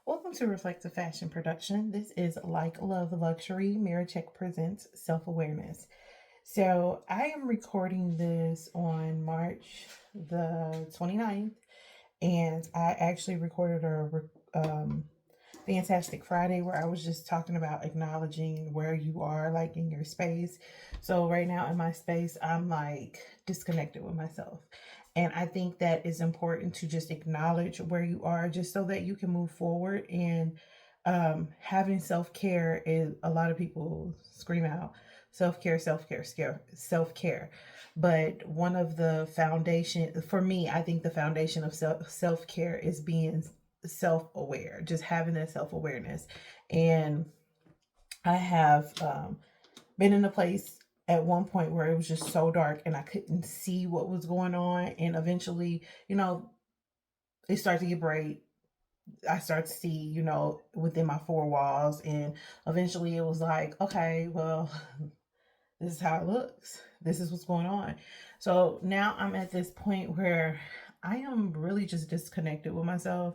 Welcome to Reflective Fashion Production. This is Like Love Luxury. Mirror Check presents Self Awareness. So, I am recording this on March the 29th, and I actually recorded Fantastic Friday where I was just talking about acknowledging where you are, like in your space. So, right now in my space, I'm like disconnected with myself. And I think that is important to just acknowledge where you are just so that you can move forward. And having self care is a lot of people scream out self care, self care, self care. But one of the foundation for me, I think the foundation of self care is being self aware, just having that self awareness. And I have been in a place at one point where it was just so dark and I couldn't see what was going on. And eventually, it started to get bright. I started to see, within my four walls. And eventually it was like, okay, well, this is how it looks. This is what's going on. So now I'm at this point where I am really just disconnected with myself.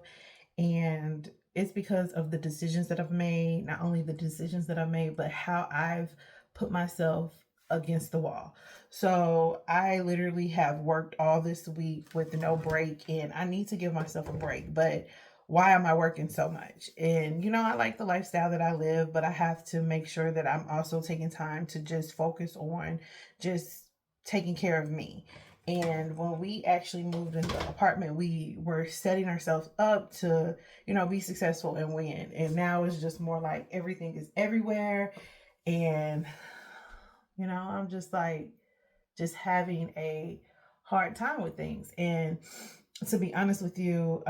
And it's because of the decisions that I've made, not only the decisions that I've made, but how I've put myself against the wall. So I literally have worked all this week with no break, and I need to give myself a break. But why am I working so much? And I like the lifestyle that I live, but I have to make sure that I'm also taking time to just focus on just taking care of me. And when we actually moved into the apartment, we were setting ourselves up to, be successful and win. And now it's just more like everything is everywhere. And, I'm just like, just having a hard time with things. And to be honest with you,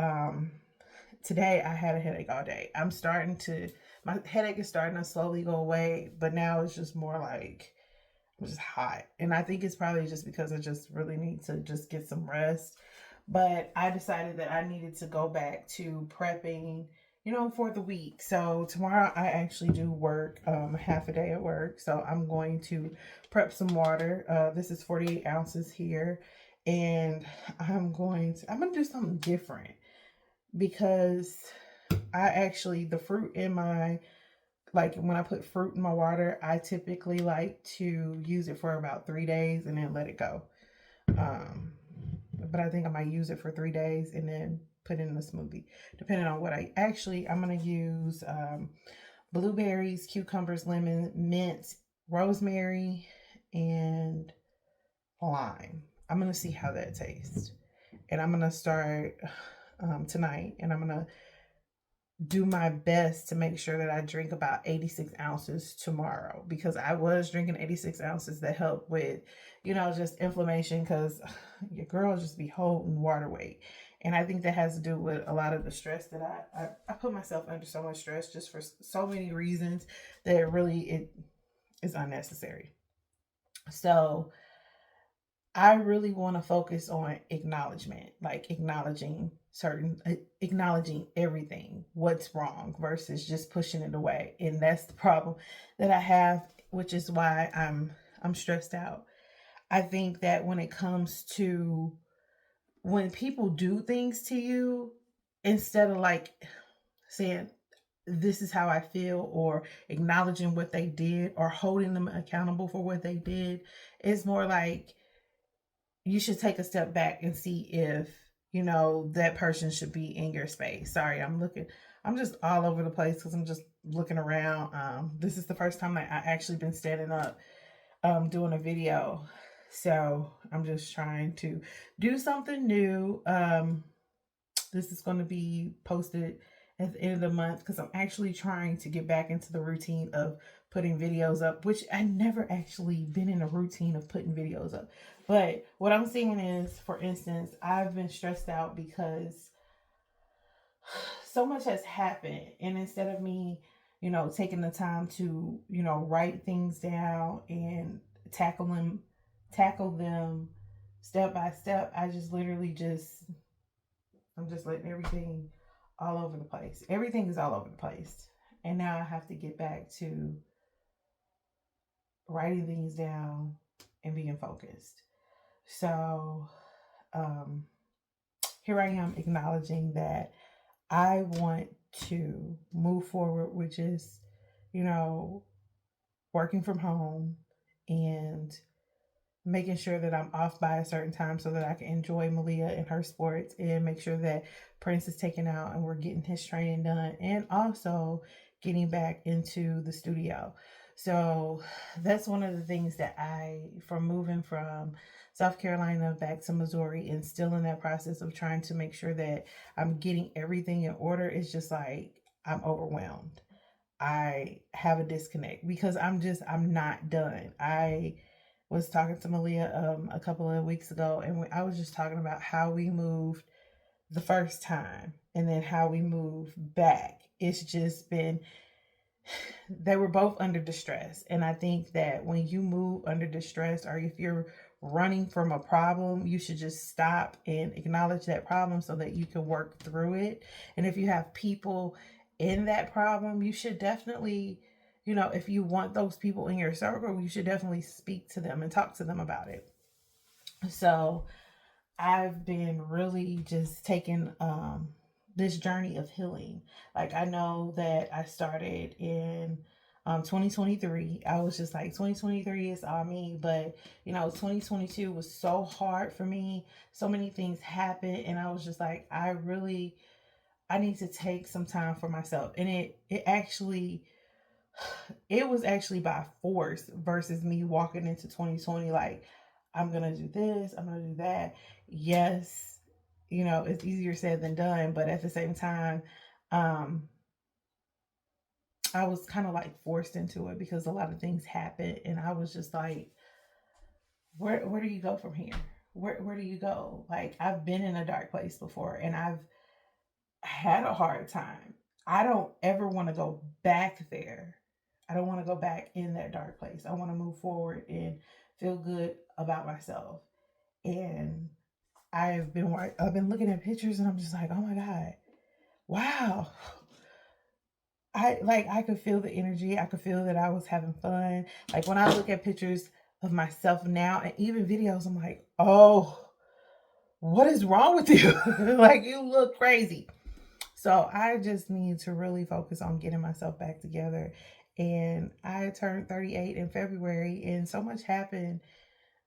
today I had a headache all day. My headache is starting to slowly go away, but now it's just more like, I'm just hot. And I think it's probably just because I just really need to just get some rest. But I decided that I needed to go back to prepping, for the week. So tomorrow I actually do work, half a day at work. So I'm going to prep some water. This is 48 ounces here. And I'm going to do something different because the fruit in my, like when I put fruit in my water, I typically like to use it for about 3 days and then let it go. Um, but I think I might use it for 3 days and then put it in a smoothie, depending on what I'm gonna use blueberries, cucumbers, lemon, mint, rosemary, and lime. I'm gonna see how that tastes, and I'm gonna start tonight, and I'm gonna do my best to make sure that I drink about 86 ounces tomorrow because I was drinking 86 ounces that help with, just inflammation because your girl just be holding water weight. And I think that has to do with a lot of the stress that I put myself under so much stress just for so many reasons that it is unnecessary. So I really want to focus on acknowledgement, like acknowledging everything, what's wrong versus just pushing it away. And that's the problem that I have, which is why I'm stressed out. I think that when it comes to when people do things to you, instead of like saying, this is how I feel, or acknowledging what they did, or holding them accountable for what they did, it's more like you should take a step back and see if that person should be in your space. Sorry, I'm just all over the place because I'm just looking around. This is the first time that I actually been standing up doing a video, so I'm just trying to do something new. This is going to be posted at the end of the month because I'm actually trying to get back into the routine of putting videos up, which I never actually been in a routine of putting videos up. But what I'm seeing is, for instance, I've been stressed out because so much has happened. And instead of me, taking the time to, write things down and tackle them step by step, I just literally I'm just letting everything all over the place. Everything is all over the place. And now I have to get back to writing things down and being focused. So um, here I am acknowledging that I want to move forward with just, you know, working from home and making sure that I'm off by a certain time so that I can enjoy Malia and her sports and make sure that Prince is taken out and we're getting his training done and also getting back into the studio. So that's one of the things that from moving from South Carolina back to Missouri and still in that process of trying to make sure that I'm getting everything in order, it's just like I'm overwhelmed. I have a disconnect because I'm not done. I was talking to Malia a couple of weeks ago, and I was just talking about how we moved the first time and then how we moved back. It's just been, they were both under distress. And I think that when you move under distress or if you're running from a problem, you should just stop and acknowledge that problem so that you can work through it. And if you have people in that problem, you should definitely, if you want those people in your circle, you should definitely speak to them and talk to them about it. So I've been really just taking this journey of healing. Like, I know that I started in 2023. I was just like, 2023 is all me. But, 2022 was so hard for me. So many things happened. And I was just like, I need to take some time for myself. And it was actually by force versus me walking into 2020 like, I'm going to do this, I'm going to do that. Yes, it's easier said than done, but at the same time, I was kind of like forced into it because a lot of things happened and I was just like, where do you go from here? Where do you go? Like, I've been in a dark place before and I've had a hard time. I don't ever want to go back there. I don't want to go back in that dark place. I want to move forward and feel good about myself. And I've been looking at pictures and I'm just like, oh my God, wow. I could feel the energy. I could feel that I was having fun. Like, when I look at pictures of myself now and even videos, I'm like, oh, what is wrong with you? Like, you look crazy. So I just need to really focus on getting myself back together. And I turned 38 in February, and so much happened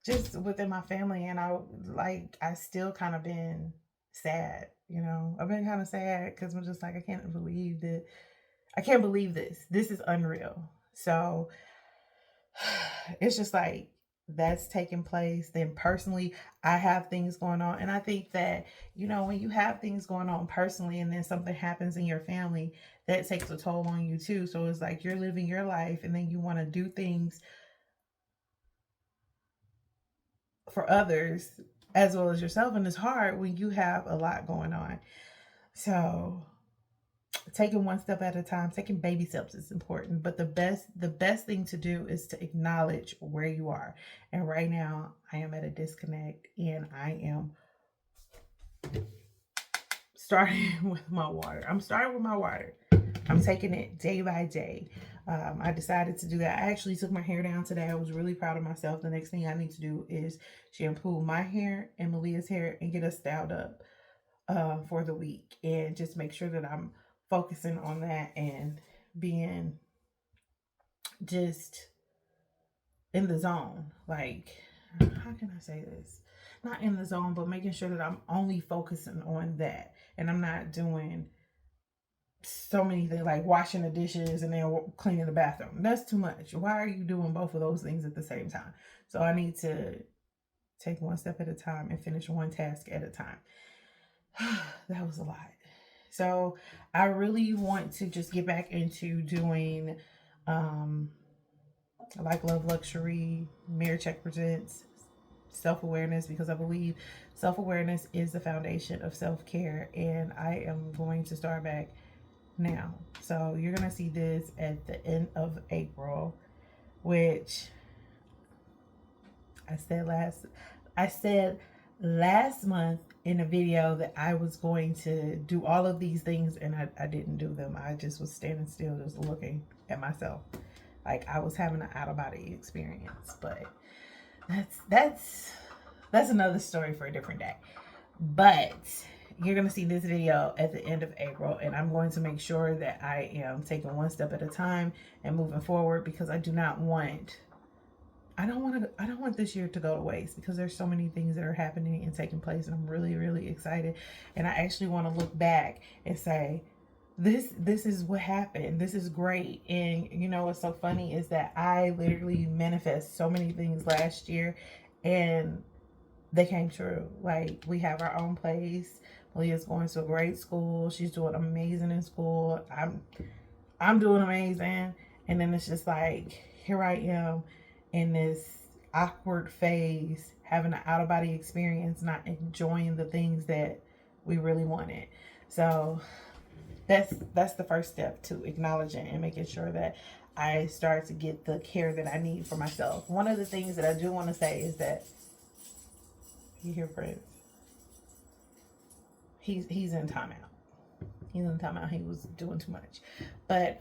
just within my family. And I still kind of been sad, I've been kind of sad because I'm just like, I can't believe this. This is unreal. So it's just like, that's taking place. Then personally, I have things going on. And I think that, when you have things going on personally and then something happens in your family, that takes a toll on you too. So it's like you're living your life and then you want to do things for others as well as yourself. And it's hard when you have a lot going on. So taking one step at a time, taking baby steps is important, but the best thing to do is to acknowledge where you are. And right now I am at a disconnect and I am starting with my water. I'm taking it day by day. I decided to do that. I actually took my hair down today. I was really proud of myself. The next thing I need to do is shampoo my hair and Malia's hair and get us styled up for the week, and just make sure that I'm focusing on that and being just in the zone. Like, how can I say this? Not in the zone, but making sure that I'm only focusing on that and I'm not doing so many things like washing the dishes and then cleaning the bathroom. That's too much. Why are you doing both of those things at the same time? So I need to take one step at a time and finish one task at a time. That was a lot. So I really want to just get back into doing like Love Luxury, Mirror Check Presents, self-awareness, because I believe self-awareness is the foundation of self-care, and I am going to start back now. So you're gonna see this at the end of April, which I said last month in a video that I was going to do all of these things, and I didn't do them. I just was standing still, just looking at myself like I was having an out-of-body experience. But that's another story for a different day. But you're going to see this video at the end of April, and I'm going to make sure that I am taking one step at a time and moving forward, because I don't want this year to go to waste, because there's so many things that are happening and taking place, and I'm really, really excited. And I actually want to look back and say, this is what happened. This is great. And you know what's so funny is that I literally manifest so many things last year, and they came true. Like, we have our own place. Malia's going to a great school. She's doing amazing in school. I'm doing amazing. And then it's just like, here I am in this awkward phase, having an out of body experience, not enjoying the things that we really wanted. So that's the first step to acknowledging and making sure that I start to get the care that I need for myself. One of the things that I do want to say is that, you hear Prince? He's in timeout. He's in timeout. He was doing too much. But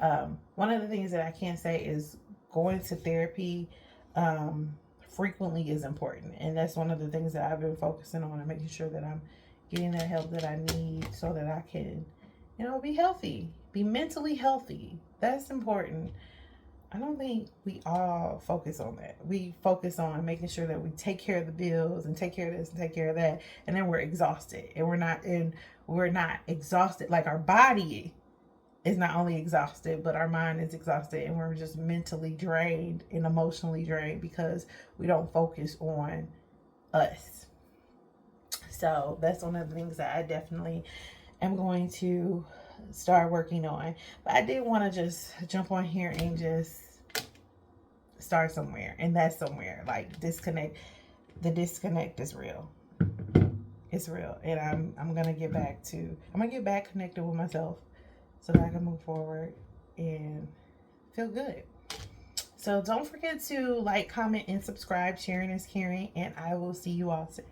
one of the things that I can say is going to therapy frequently is important. And that's one of the things that I've been focusing on, and making sure that I'm getting the help that I need so that I can, be healthy, be mentally healthy. That's important. I don't think we all focus on that. We focus on making sure that we take care of the bills and take care of this and take care of that, and then we're exhausted. And we're not exhausted. Like, our body is not only exhausted, but our mind is exhausted, and we're just mentally drained and emotionally drained because we don't focus on us. So that's one of the things that I definitely am going to start working on. But I did want to just jump on here and just start somewhere, and that's somewhere. Like, disconnect. The disconnect is real. It's real. And I'm gonna get back connected with myself so that I can move forward and feel good. So don't forget to like, comment, and subscribe. Sharing is caring, and I will see you all soon.